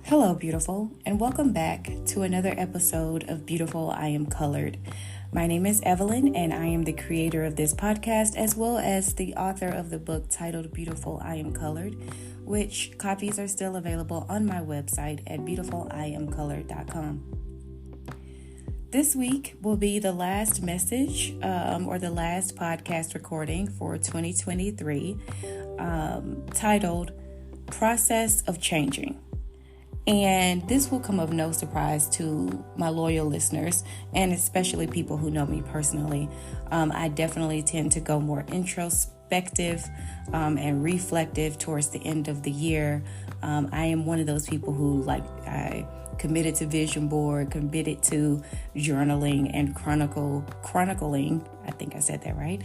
Hello, beautiful, and welcome back to another episode of Beautiful I Am Colored. My name is Evelyn, and I am the creator of this podcast, as well as the author of the book titled Beautiful I Am Colored, which copies are still available on my website at beautifuliamcolored.com. This week will be the last message or the last podcast recording for 2023, titled Process of Changing. And this will come of no surprise to my loyal listeners, and especially people who know me personally. I definitely tend to go more introspective and reflective towards the end of the year. I am one of those people who, I committed to vision board, committed to journaling and chronicling, I think I said that right,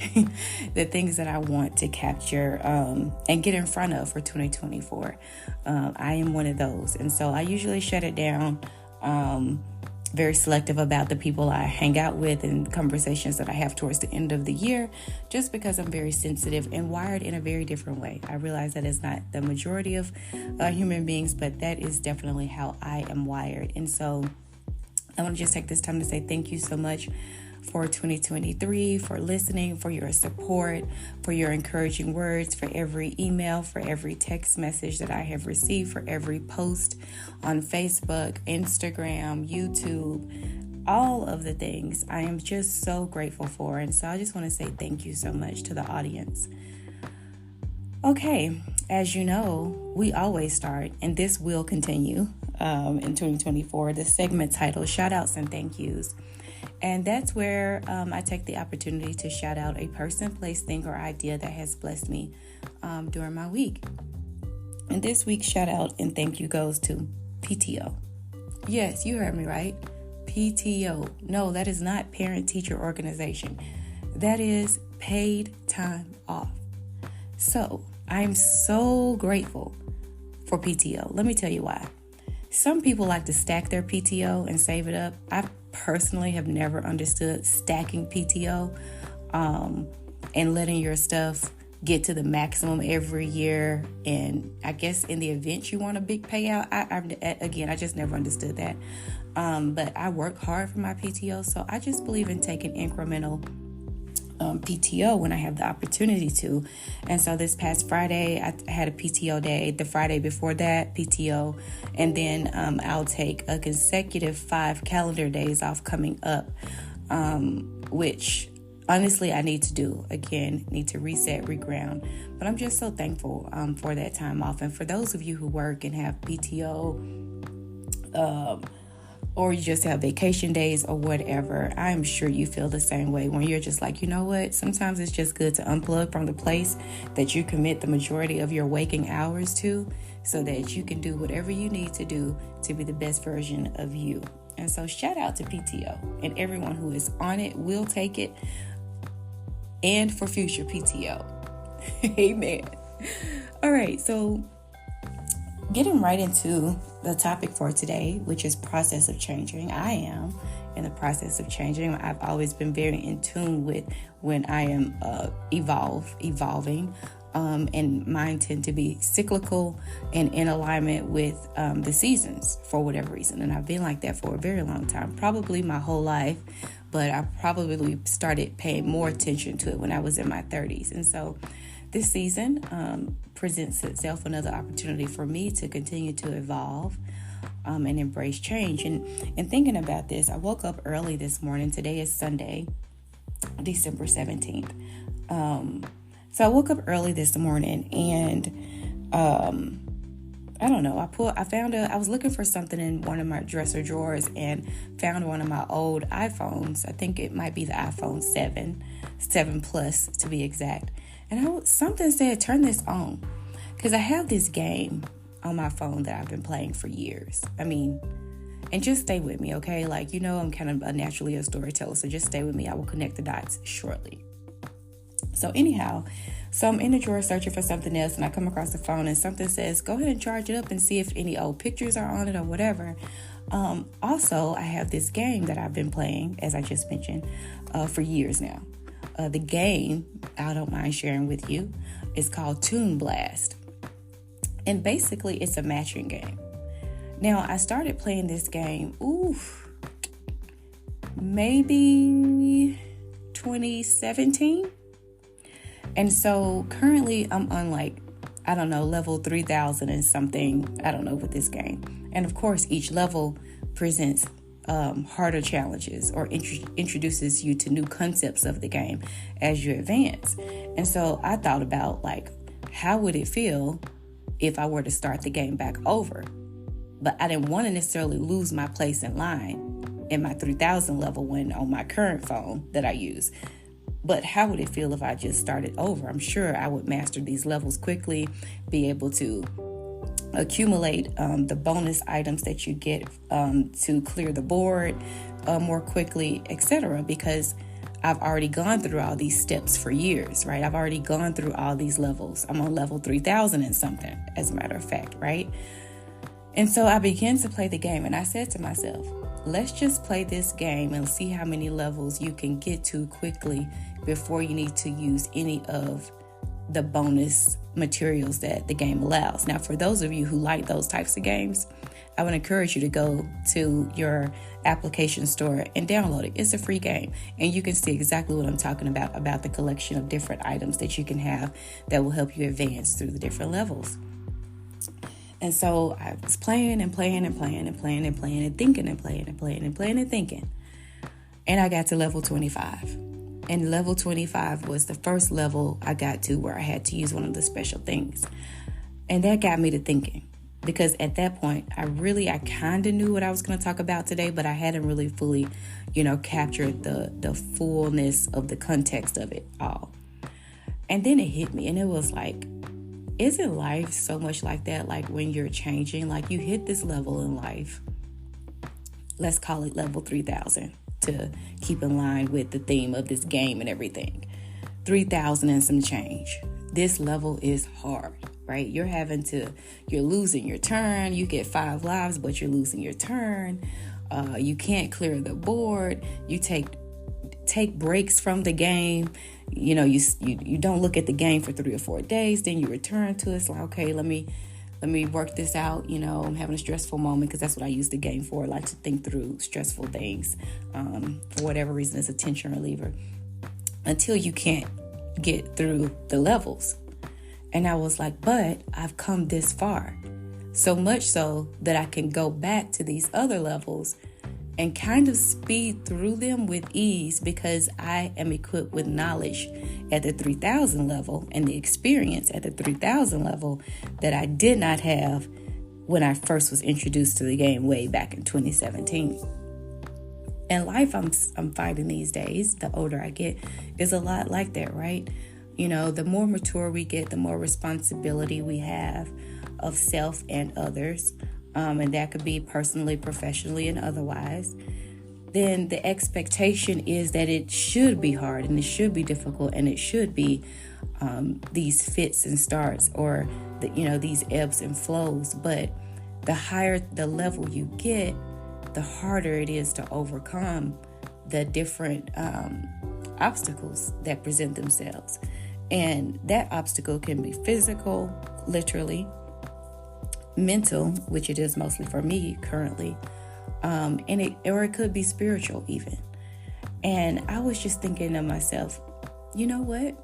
the things that I want to capture and get in front of for 2024. I am one of those. And so I usually shut it down, very selective about the people I hang out with and conversations that I have towards the end of the year, just because I'm very sensitive and wired in a very different way. I realize that is not the majority of human beings, but that is definitely how I am wired. And so I want to just take this time to say thank you so much for 2023, for listening, for your support, for your encouraging words, for every email, for every text message that I have received, for every post on Facebook, Instagram, YouTube, all of the things. I am just so grateful for. And so I just want to say thank you so much to the audience. Okay, as you know, we always start, and this will continue in 2024, the segment titled Shout Outs and Thank Yous. And that's where I take the opportunity to shout out a person, place, thing, or idea that has blessed me during my week. And this week's shout out and thank you goes to PTO. Yes, you heard me right. PTO. No, that is not parent-teacher organization. That is paid time off. So I'm so grateful for PTO. Let me tell you why. Some people like to stack their PTO and save it up. I personally have never understood stacking PTO and letting your stuff get to the maximum every year. And I guess in the event you want a big payout, I just never understood that. But I work hard for my PTO, so I just believe in taking incremental PTO when I have the opportunity to. And so this past Friday, I had a PTO day. The Friday before that, PTO. And then I'll take a consecutive 5 calendar days off coming up, which honestly I need to do. Again, need to reset, reground. But I'm just so thankful for that time off. And for those of you who work and have PTO, or you just have vacation days or whatever, I'm sure you feel the same way when you're just like, you know what? Sometimes it's just good to unplug from the place that you commit the majority of your waking hours to, so that you can do whatever you need to do to be the best version of you. And so shout out to PTO and everyone who is on it, will take it, and for future PTO. Amen. All right, so getting right into the topic for today, which is process of changing. I am in the process of changing. I've always been very in tune with when I am evolving, and mine tend to be cyclical and in alignment with the seasons for whatever reason. And I've been like that for a very long time, probably my whole life, but I probably started paying more attention to it when I was in my 30s. And so this season presents itself another opportunity for me to continue to evolve and embrace change. And thinking about this, I woke up early this morning. Today is Sunday, December 17th. So I woke up early this morning and I don't know. I was looking for something in one of my dresser drawers and found one of my old iPhones. I think it might be the iPhone 7 Plus to be exact. And something said, turn this on. Because I have this game on my phone that I've been playing for years. And just stay with me, okay? I'm kind of naturally a storyteller, so just stay with me. I will connect the dots shortly. So anyhow, I'm in the drawer searching for something else, and I come across the phone, and something says, go ahead and charge it up and see if any old pictures are on it or whatever. Also, I have this game that I've been playing, as I just mentioned, for years now. The game, I don't mind sharing with you, is called Toon Blast. And basically, it's a matching game. Now, I started playing this game, maybe 2017. And so currently I'm on level 3000 and something, I don't know, with this game. And of course, each level presents harder challenges or introduces you to new concepts of the game as you advance. And so I thought about how would it feel if I were to start the game back over? But I didn't want to necessarily lose my place in line in my 3000 level when on my current phone that I use. But how would it feel if I just started over? I'm sure I would master these levels quickly, be able to accumulate the bonus items that you get to clear the board more quickly, etc. Because I've already gone through all these steps for years, right? I've already gone through all these levels. I'm on level 3000 and something, as a matter of fact, right? And so I began to play the game, and I said to myself, let's just play this game and see how many levels you can get to quickly before you need to use any of the bonus materials that the game allows. Now, for those of you who like those types of games, I would encourage you to go to your application store and download it. It's a free game, and you can see exactly what I'm talking about the collection of different items that you can have that will help you advance through the different levels. And so I was playing and playing and playing and playing and playing and thinking and playing and playing and playing and thinking. And I got to level 25. And level 25 was the first level I got to where I had to use one of the special things. And that got me to thinking. Because at that point, I kind of knew what I was going to talk about today, but I hadn't really fully, captured the fullness of the context of it all. And then it hit me, and it was like, isn't life so much like that? Like when you're changing, like you hit this level in life, let's call it level 3000 to keep in line with the theme of this game and everything. 3000 and some change. This level is hard, right? You're losing your turn. You get 5 lives, but you're losing your turn. You can't clear the board. You take breaks from the game. You don't look at the game for 3 or 4 days, then you return to it. It's like, okay, let me work this out. I'm having a stressful moment, because that's what I use the game for. I like to think through stressful things. For whatever reason, it's a tension reliever until you can't get through the levels. And I was like, but I've come this far, so much so that I can go back to these other levels and kind of speed through them with ease, because I am equipped with knowledge at the 3000 level and the experience at the 3000 level that I did not have when I first was introduced to the game way back in 2017. And life I'm fighting these days, the older I get, is a lot like that, right? The more mature we get, the more responsibility we have of self and others. And that could be personally, professionally, and otherwise, then the expectation is that it should be hard and it should be difficult and it should be these fits and starts, or these ebbs and flows. But the higher the level you get, the harder it is to overcome the different obstacles that present themselves. And that obstacle can be physical, literally, mental, which it is mostly for me currently, or it could be spiritual even. And I was just thinking to myself, you know what?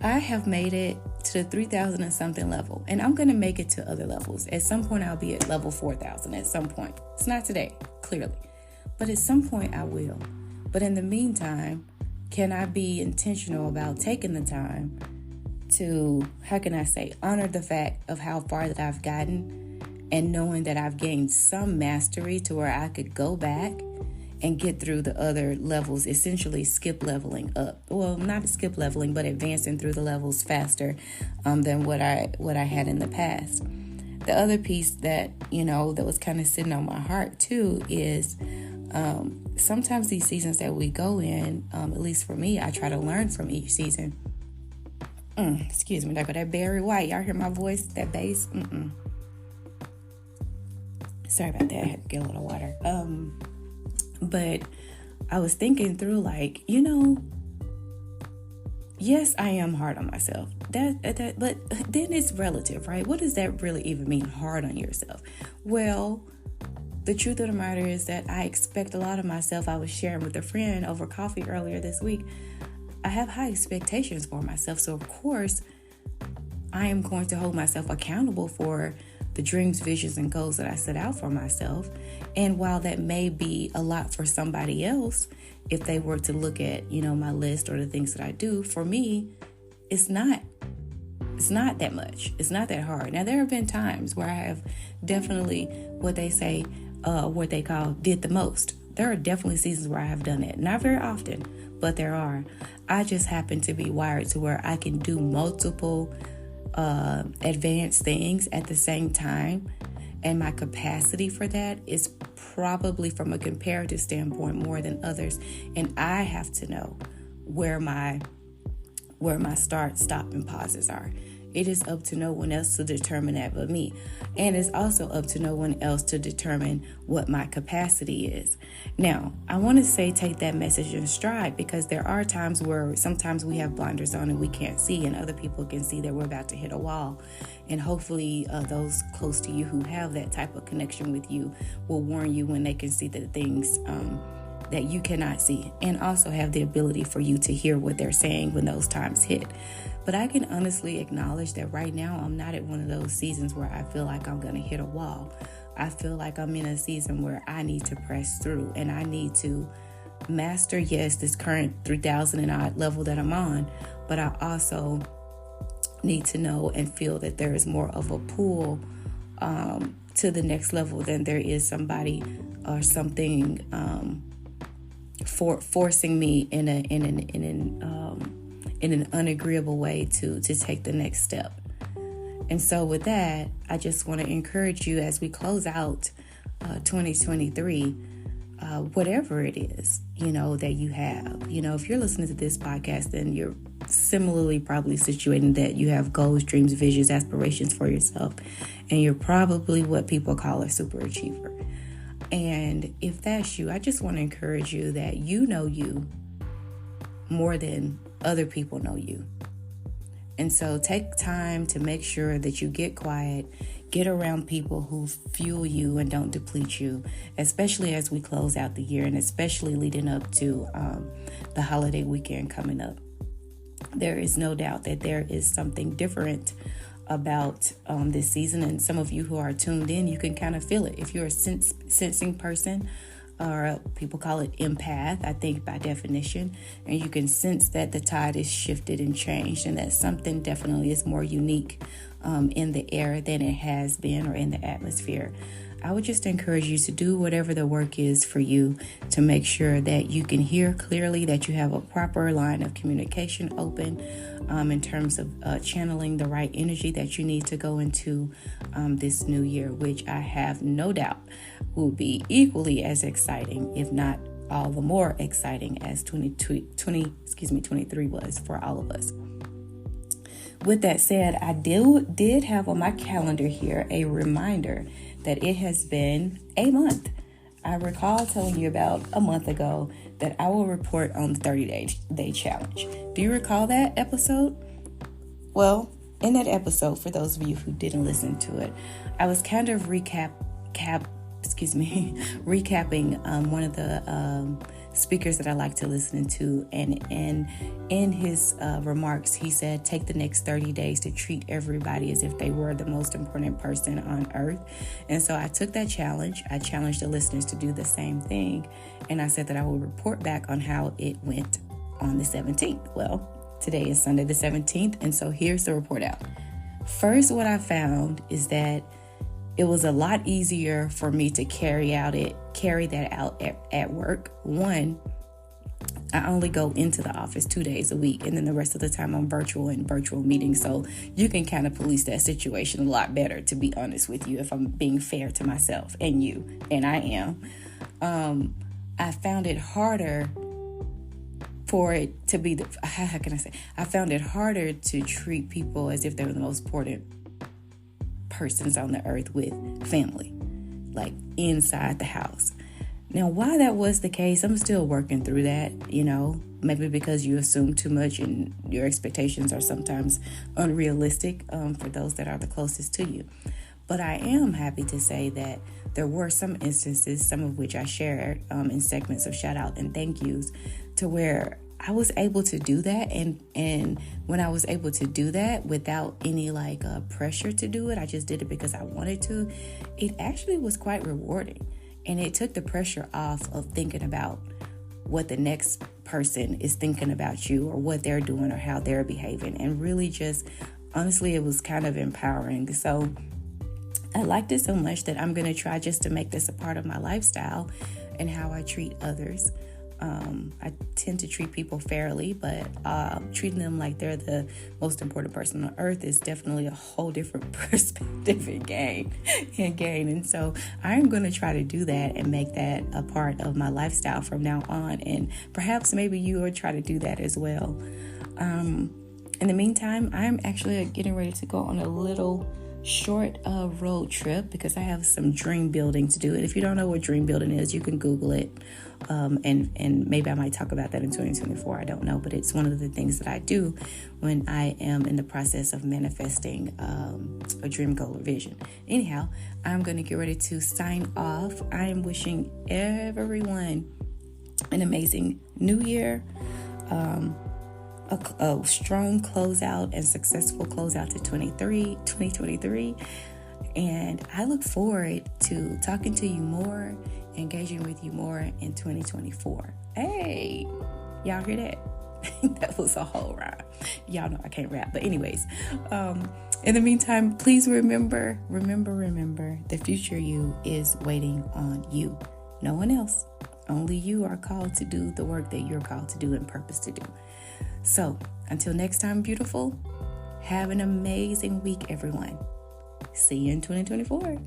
I have made it to the 3000 and something level, and I'm going to make it to other levels. At some point, I'll be at level 4000 at some point. It's not today, clearly, but at some point I will. But in the meantime, can I be intentional about taking the time to, honor the fact of how far that I've gotten, and knowing that I've gained some mastery to where I could go back and get through the other levels, essentially skip leveling up. Well, not skip leveling, but advancing through the levels faster than what I had in the past. The other piece that was kind of sitting on my heart too is sometimes these seasons that we go in, at least for me, I try to learn from each season. Excuse me, there go that Barry White. Y'all hear my voice? That bass? Sorry about that. I had to get a little water. But I was thinking through, yes, I am hard on myself. But then it's relative, right? What does that really even mean, hard on yourself? Well, the truth of the matter is that I expect a lot of myself. I was sharing with a friend over coffee earlier this week. I have high expectations for myself. So, of course, I am going to hold myself accountable for the dreams, visions, and goals that I set out for myself. And while that may be a lot for somebody else, if they were to look at, my list or the things that I do, for me, it's not that much. It's not that hard. Now, there have been times where I have definitely what they call did the most. There are definitely seasons where I have done it. Not very often, but there are. I just happen to be wired to where I can do multiple advanced things at the same time. And my capacity for that is probably, from a comparative standpoint, more than others. And I have to know where my start, stop, and pauses are. It is up to no one else to determine that but me. And it's also up to no one else to determine what my capacity is. Now, I want to say take that message in stride, because there are times where sometimes we have blinders on and we can't see, and other people can see that we're about to hit a wall. And hopefully those close to you who have that type of connection with you will warn you when they can see the things that you cannot see, and also have the ability for you to hear what they're saying when those times hit. But I can honestly acknowledge that right now I'm not at one of those seasons where I feel like I'm going to hit a wall. I feel like I'm in a season where I need to press through, and I need to master, yes, this current 3,000 and odd level that I'm on, but I also need to know and feel that there is more of a pull to the next level than there is somebody or something forcing me in an unagreeable way to take the next step. And so with that, I just want to encourage you as we close out 2023, whatever it is, that you have. If you're listening to this podcast, then you're similarly probably situated that you have goals, dreams, visions, aspirations for yourself. And you're probably what people call a super achiever. And if that's you, I just want to encourage you that you know you more than other people know you. And so take time to make sure that you get quiet, get around people who fuel you and don't deplete you, especially as we close out the year and especially leading up to the holiday weekend coming up. There is no doubt that there is something different about this season, and some of you who are tuned in, you can kind of feel it. If you're a sensing person, or people call it empath, I think, by definition, and you can sense that the tide is shifted and changed, and that something definitely is more unique in the air than it has been, or in the atmosphere. I would just encourage you to do whatever the work is for you to make sure that you can hear clearly, that you have a proper line of communication open in terms of channeling the right energy that you need to go into this new year, which I have no doubt will be equally as exciting, if not all the more exciting, as 2023 was for all of us. With that said, I did have on my calendar here a reminder that it has been a month. I recall telling you about a month ago that I will report on the 30-day challenge. Do you recall that episode? Well, in that episode, for those of you who didn't listen to it, I was kind of recapping one of the speakers that I like to listen to, and in his remarks, he said, take the next 30 days to treat everybody as if they were the most important person on earth. And so I took that challenge. I challenged the listeners to do the same thing, and I said that I will report back on how it went on the 17th. Well, today is Sunday the 17th, and so here's the report out. First, what I found is that it was a lot easier for me to carry that out at work. One, I only go into the office 2 days a week, and then the rest of the time I'm virtual meetings. So you can kind of police that situation a lot better, to be honest with you, if I'm being fair to myself and you, and I am. I found it harder for it to be I found it harder to treat people as if they were the most important persons on the earth with family, like inside the house. Now, why that was the case, I'm still working through that, maybe because you assume too much and your expectations are sometimes unrealistic for those that are the closest to you. But I am happy to say that there were some instances, some of which I shared in segments of shout out and thank yous, to where I was able to do that. And when I was able to do that without any pressure to do it, I just did it because I wanted to. It actually was quite rewarding. And it took the pressure off of thinking about what the next person is thinking about you or what they're doing or how they're behaving. And really just, honestly, it was kind of empowering. So I liked it so much that I'm going to try just to make this a part of my lifestyle and how I treat others. I tend to treat people fairly, but treating them like they're the most important person on earth is definitely a whole different perspective and gain. And so I'm going to try to do that and make that a part of my lifestyle from now on. And perhaps maybe you will try to do that as well. In the meantime, I'm actually getting ready to go on a little short road trip because I have some dream building to do. And if you don't know what dream building is, you can Google it. And maybe I might talk about that in 2024. I don't know, but it's one of the things that I do when I am in the process of manifesting a dream, goal, or vision. Anyhow, I'm going to get ready to sign off. I am wishing everyone an amazing new year, a strong closeout and successful closeout to 2023. And I look forward to talking to you more, engaging with you more in 2024. Hey, y'all hear that? That was a whole rhyme. Y'all know I can't rap. But anyways, in the meantime, please remember, the future you is waiting on you. No one else. Only you are called to do the work that you're called to do and purpose to do. So until next time, beautiful, have an amazing week, everyone. See you in 2024.